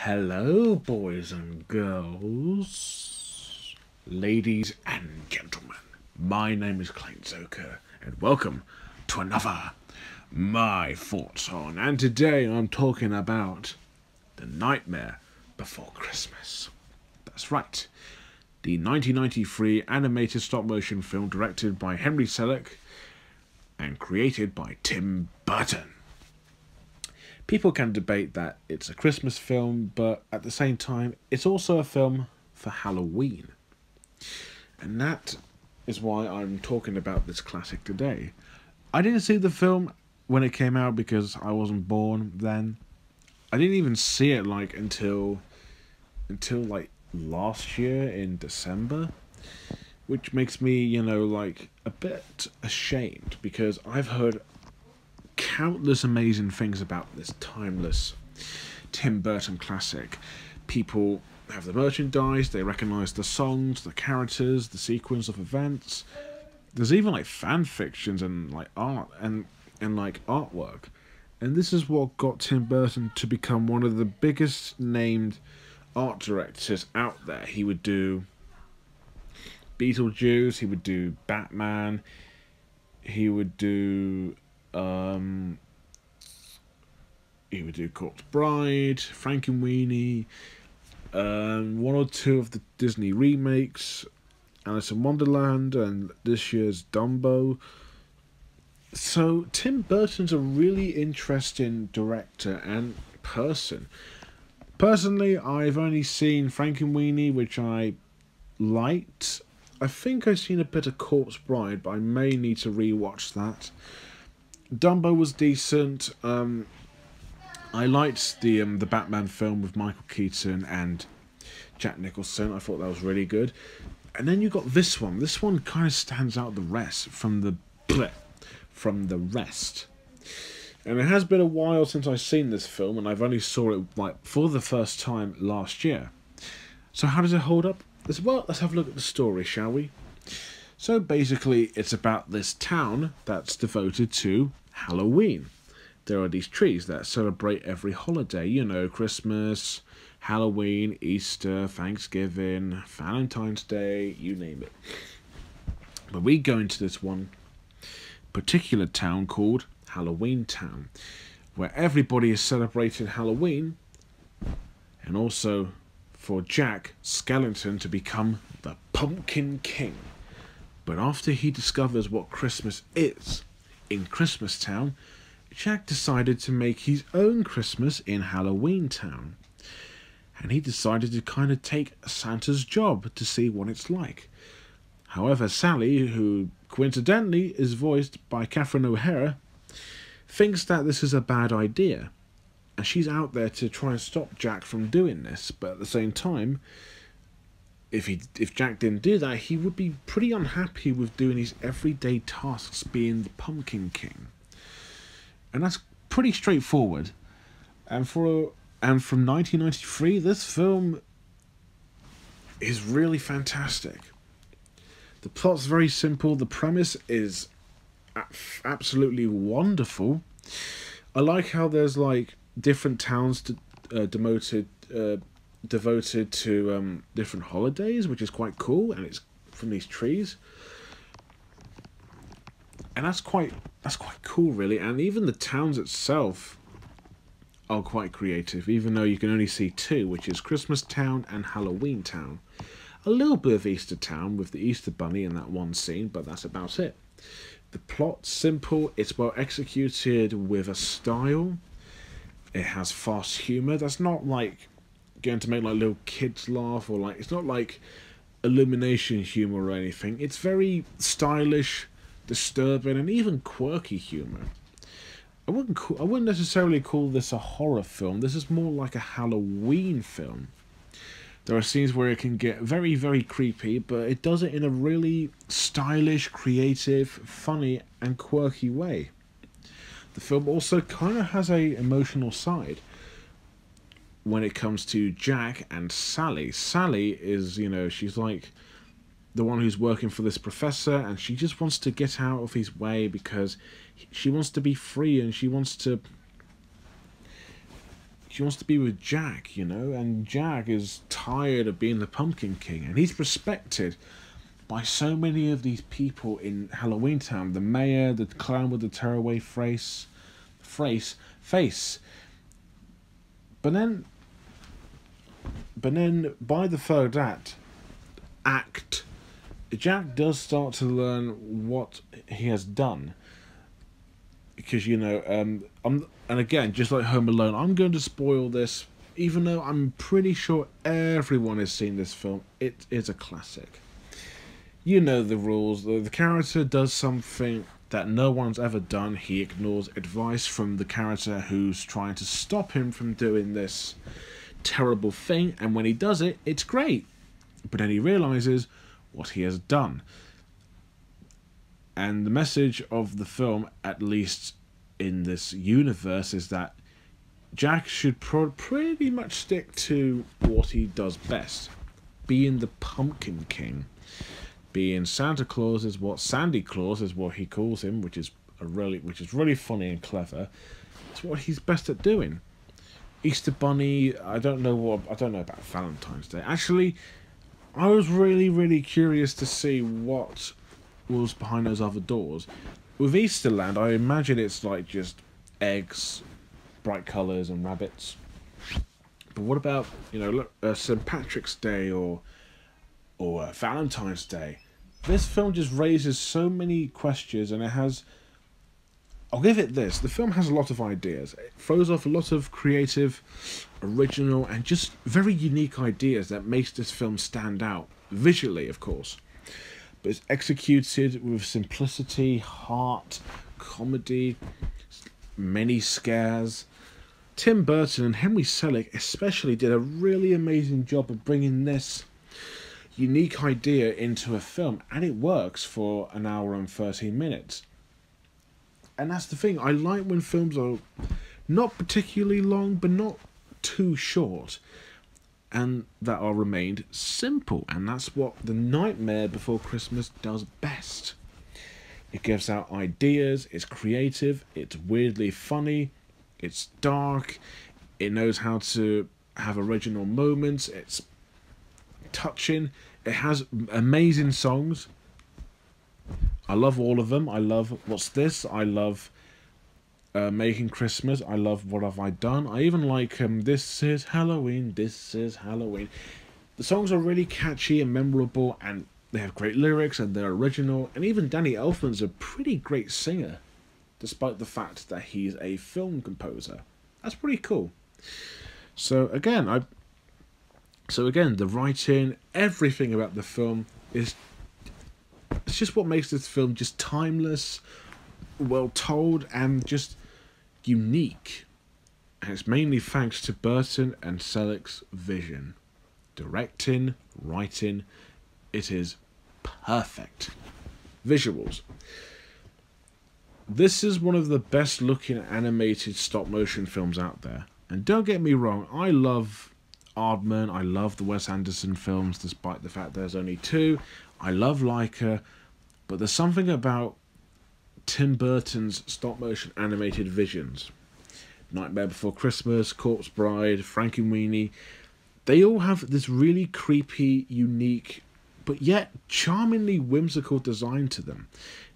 Hello, boys and girls, ladies and gentlemen. My name is Clayton Zoker, and welcome to another My Thoughts On. And today I'm talking about The Nightmare Before Christmas. That's right, the 1993 animated stop-motion film directed by Henry Selick and created by Tim Burton. People can debate that it's a Christmas film, but at the same time, it's also a film for Halloween. And that is why I'm talking about this classic today. I didn't see the film when it came out because I wasn't born then. I didn't even see it until last year in December, which makes me, a bit ashamed because I've heard countless amazing things about this timeless Tim Burton classic. People have the merchandise, they recognise the songs, the characters, the sequence of events. There's even fan fictions and art and artwork. And this is what got Tim Burton to become one of the biggest named art directors out there. He would do Beetlejuice, he would do Batman, he would do Corpse Bride, Frankenweenie, one or two of the Disney remakes, Alice in Wonderland, and this year's Dumbo. So Tim Burton's a really interesting director and person. Personally, I've only seen Frankenweenie, which I liked. I think I've seen a bit of Corpse Bride, but I may need to rewatch that. Dumbo was decent. I liked the Batman film with Michael Keaton and Jack Nicholson. I thought that was really good. And then you got this one. This one kind of stands out from the rest. And it has been a while since I've seen this film, and I've only saw it for the first time last year. So how does it hold up? Well, let's have a look at the story, shall we? So basically, it's about this town that's devoted to Halloween. There are these trees that celebrate every holiday, Christmas, Halloween, Easter, Thanksgiving, Valentine's Day, you name it. But we go into this one particular town called Halloween Town, where everybody is celebrating Halloween, and also for Jack Skellington to become the Pumpkin King. But after he discovers what Christmas is in Christmas Town, Jack decided to make his own Christmas in Halloween Town. And he decided to kind of take Santa's job to see what it's like. However, Sally, who coincidentally is voiced by Catherine O'Hara, thinks that this is a bad idea. And she's out there to try and stop Jack from doing this. But at the same time, if Jack didn't do that, he would be pretty unhappy with doing his everyday tasks being the Pumpkin King. And that's pretty straightforward. And from 1993, this film is really fantastic. The plot's very simple. The premise is absolutely wonderful. I like how there's different towns devoted to different holidays, which is quite cool, and it's from these trees. And that's quite cool, really. And even the towns itself are quite creative, even though you can only see two, which is Christmas Town and Halloween Town. A little bit of Easter Town with the Easter Bunny in that one scene, but that's about it. The plot's simple, it's well executed with a style. It has fast humour. That's not going to make little kids laugh, or it's not Illumination humour or anything. It's very stylish, disturbing, and even quirky humour. I wouldn't necessarily call this a horror film. This is more like a Halloween film. There are scenes where it can get very, very creepy, but it does it in a really stylish, creative, funny, and quirky way. The film also kind of has a emotional side when it comes to Jack and Sally. Sally is, she's the one who's working for this professor, and she just wants to get out of his way because she wants to be free, and she wants to She wants to be with Jack, you know, and Jack is tired of being the Pumpkin King, and he's respected by so many of these people in Halloween Town. The mayor, the clown with the tearaway face. But then by the third act, Jack does start to learn what he has done. Because, you know, and again, just like Home Alone, I'm going to spoil this, even though I'm pretty sure everyone has seen this film. It is a classic. You know the rules. The character does something that no one's ever done. He ignores advice from the character who's trying to stop him from doing this terrible thing, and when he does it, it's great. But then he realises what he has done. And the message of the film, at least in this universe, is that Jack should pretty much stick to what he does best. Being the Pumpkin King. Being Santa Claus is what Sandy Claus is what he calls him, which is really funny and clever. It's what he's best at doing. Easter Bunny, I don't know about Valentine's Day. Actually, I was really curious to see what was behind those other doors. With Easterland, I imagine it's like just eggs, bright colours and rabbits. But what about, you know, look, St. Patrick's Day or Valentine's Day? This film just raises so many questions, and it has... I'll give it this. The film has a lot of ideas. It throws off a lot of creative, original, and just very unique ideas that makes this film stand out. Visually, of course. But it's executed with simplicity, heart, comedy, many scares. Tim Burton and Henry Selick especially did a really amazing job of bringing this unique idea into a film, and it works for an hour and 13 minutes. And that's the thing, I like when films are not particularly long, but not too short, and that are remained simple, and that's what The Nightmare Before Christmas does best. It gives out ideas, it's creative, it's weirdly funny, it's dark, it knows how to have original moments, it's touching, it has amazing songs. I love all of them. I love What's This? I love Making Christmas. I love What Have I Done? I even like This Is Halloween, This Is Halloween. The songs are really catchy and memorable, and they have great lyrics and they're original, and even Danny Elfman's a pretty great singer, despite the fact that he's a film composer. That's pretty cool. So again, the writing, everything about the film it's just what makes this film just timeless, well told, and just unique. And it's mainly thanks to Burton and Selick's vision. Directing, writing, it is perfect. Visuals. This is one of the best looking animated stop motion films out there. And don't get me wrong, I love Aardman, I love the Wes Anderson films, despite the fact there's only two. I love Laika, but there's something about Tim Burton's stop-motion animated visions. Nightmare Before Christmas, Corpse Bride, Frankenweenie, they all have this really creepy, unique, but yet charmingly whimsical design to them.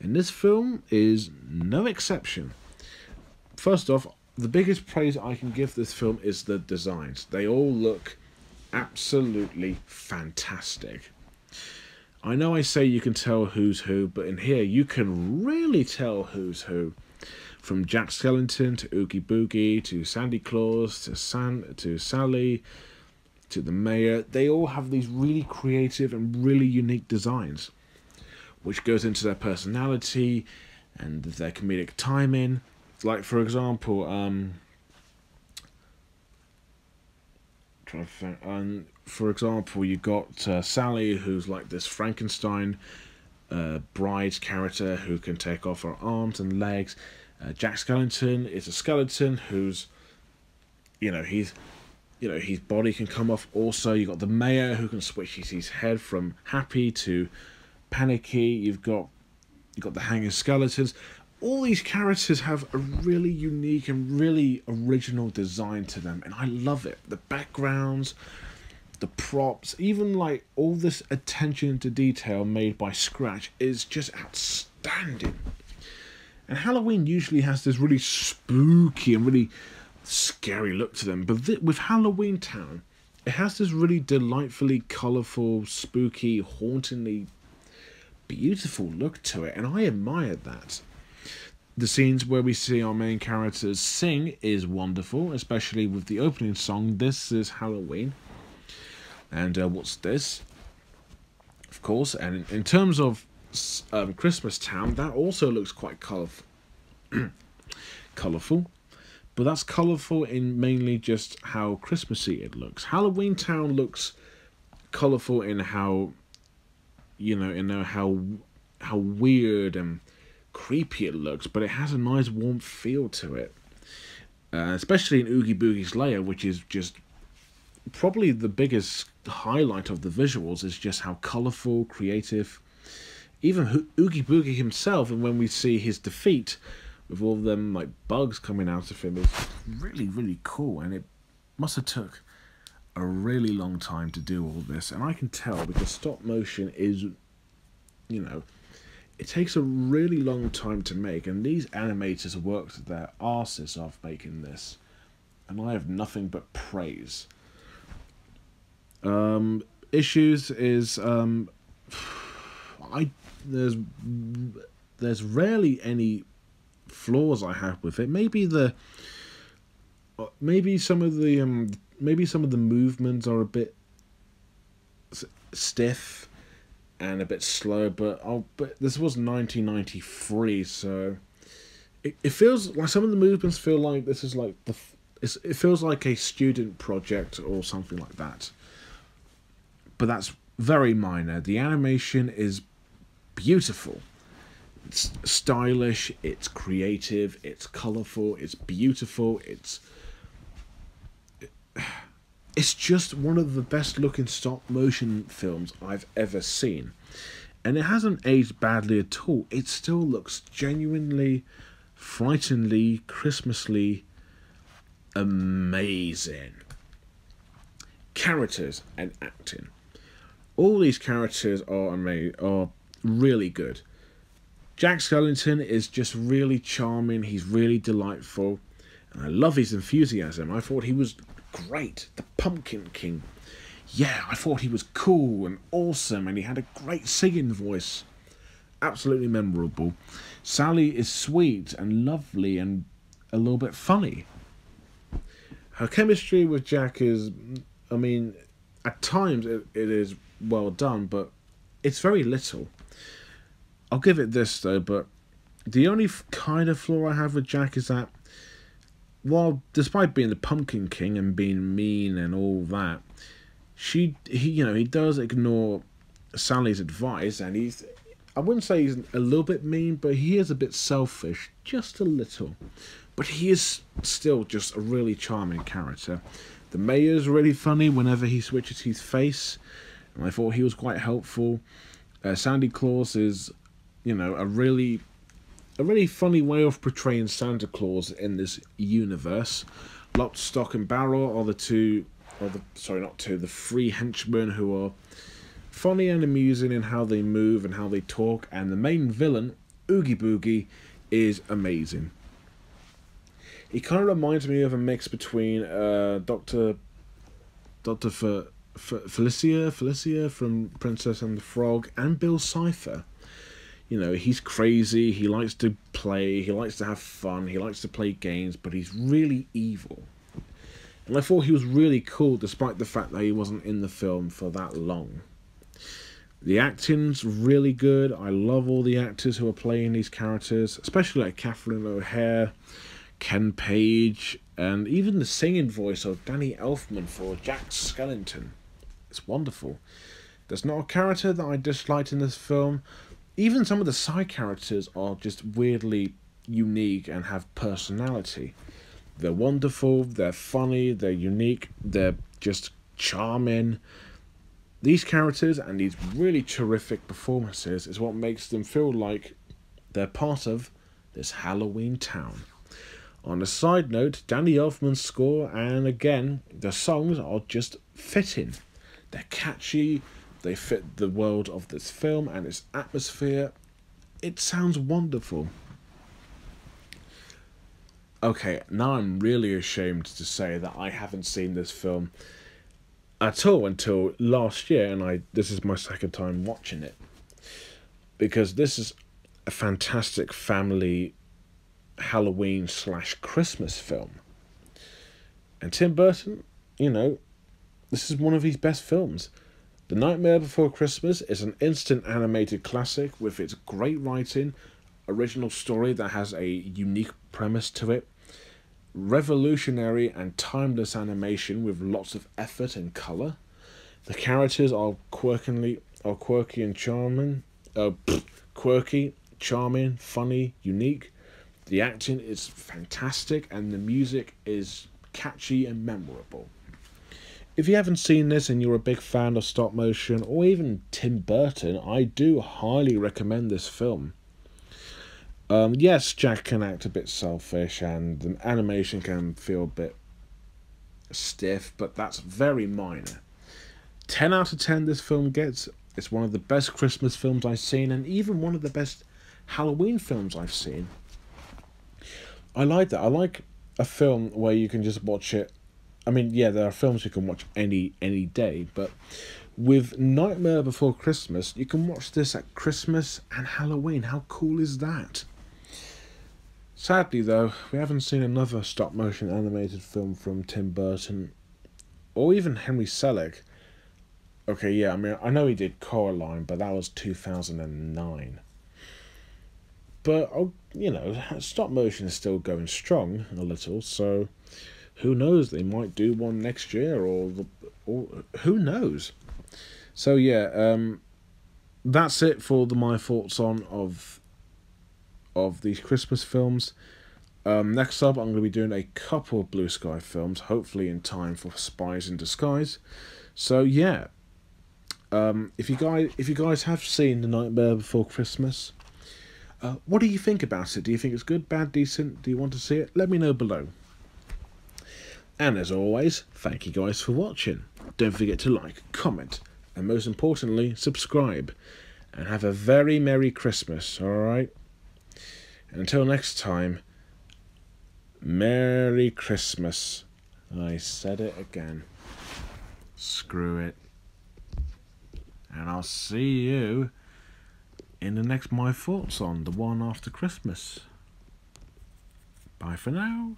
And this film is no exception. First off, the biggest praise I can give this film is the designs. They all look absolutely fantastic. I know I say you can tell who's who, but in here you can really tell who's who. From Jack Skellington to Oogie Boogie to Sandy Claus to Sally to the mayor. They all have these really creative and really unique designs, which goes into their personality and their comedic timing. Like, for example, you got Sally, who's like this Frankenstein bride character who can take off her arms and legs. Jack Skellington is a skeleton who's, his body can come off. Also, you got the mayor who can switch his head from happy to panicky. You've got the hanging skeletons. All these characters have a really unique and really original design to them, and I love it. The backgrounds, the props, even like all this attention to detail made by Scratch is just outstanding. And Halloween usually has this really spooky and really scary look to them, but with Halloween Town, it has this really delightfully colourful, spooky, hauntingly beautiful look to it, and I admired that. The scenes where we see our main characters sing is wonderful, especially with the opening song, This Is Halloween. And what's this? Of course, and in terms of Christmas Town, that also looks quite colourful. Colourful. But that's colourful in mainly just how Christmassy it looks. Halloween Town looks colourful in how, how weird and creepy it looks, but it has a nice warm feel to it. Especially in Oogie Boogie's lair, which is just probably the biggest highlight of the visuals, is just how colourful, creative. Even Oogie Boogie himself, and when we see his defeat with all them like bugs coming out of him, is really, really cool. And it must have took a really long time to do all this, and I can tell because stop motion is, it takes a really long time to make, and these animators worked their arses off making this, and I have nothing but praise. Issues is there's rarely any flaws I have with it. Maybe some of the movements are a bit stiff and a bit slow, but this was 1993, so it feels like some of the movements feel like this is like it feels like a student project or something like that. But that's very minor. The animation is beautiful. It's stylish, it's creative, it's colourful, it's beautiful, it's just one of the best looking stop motion films I've ever seen. And it hasn't aged badly at all. It still looks genuinely, frighteningly, Christmasly amazing. Characters and acting. All these characters are really good. Jack Skellington is just really charming. He's really delightful. And I love his enthusiasm. I thought he was great. The Pumpkin King. Yeah, I thought he was cool and awesome, and he had a great singing voice. Absolutely memorable. Sally is sweet and lovely and a little bit funny. Her chemistry with Jack is, at times it is well done, but it's very little. I'll give it this though, but the only kind of flaw I have with Jack is that, while despite being the Pumpkin King and being mean and all that, he does ignore Sally's advice, and I wouldn't say he's a little bit mean, but he is a bit selfish, just a little. But he is still just a really charming character. The mayor's really funny whenever he switches his face, and I thought he was quite helpful. Santa Claus is, a really funny way of portraying Santa Claus in this universe. Lock, Stock and Barrel are the three henchmen who are funny and amusing in how they move and how they talk, and the main villain, Oogie Boogie, is amazing. He kind of reminds me of a mix between Dr. Felicia from Princess and the Frog and Bill Cipher. He's crazy, he likes to play, he likes to have fun, he likes to play games, but he's really evil. And I thought he was really cool despite the fact that he wasn't in the film for that long. The acting's really good. I love all the actors who are playing these characters, especially like Catherine O'Hare, Ken Page, and even the singing voice of Danny Elfman for Jack Skellington. It's wonderful. There's not a character that I disliked in this film. Even some of the side characters are just weirdly unique and have personality. They're wonderful, they're funny, they're unique, they're just charming. These characters and these really terrific performances is what makes them feel like they're part of this Halloween town. On a side note, Danny Elfman's score, and again, the songs are just fitting. They're catchy, they fit the world of this film and its atmosphere. It sounds wonderful. Okay, now I'm really ashamed to say that I haven't seen this film at all until last year, and this is my second time watching it. Because this is a fantastic family Halloween / Christmas film. And Tim Burton, this is one of his best films. The Nightmare Before Christmas is an instant animated classic with its great writing, original story that has a unique premise to it, revolutionary and timeless animation with lots of effort and colour. The characters are quirky and charming. Quirky, charming, funny, unique. The acting is fantastic and the music is catchy and memorable. If you haven't seen this and you're a big fan of stop motion or even Tim Burton, I do highly recommend this film. Yes, Jack can act a bit selfish and the animation can feel a bit stiff, but that's very minor. 10 out of 10 this film gets. It's one of the best Christmas films I've seen and even one of the best Halloween films I've seen. I like that. I like a film where you can just watch it. I mean, yeah, there are films you can watch any day, but with Nightmare Before Christmas, you can watch this at Christmas and Halloween. How cool is that? Sadly, though, we haven't seen another stop-motion animated film from Tim Burton or even Henry Selick. Okay, yeah, I mean, I know he did Coraline, but that was 2009. But, stop motion is still going strong a little, so who knows, they might do one next year, or who knows. So, yeah, that's it for my thoughts on of these Christmas films. Next up, I'm going to be doing a couple of Blue Sky films, hopefully in time for Spies in Disguise. So, yeah. If you guys have seen The Nightmare Before Christmas, what do you think about it? Do you think it's good, bad, decent? Do you want to see it? Let me know below. And as always, thank you guys for watching. Don't forget to like, comment, and most importantly, subscribe. And have a very Merry Christmas, alright? Until next time, Merry Christmas. I said it again. Screw it. And I'll see you in the next My Thoughts on, the one after Christmas. Bye for now.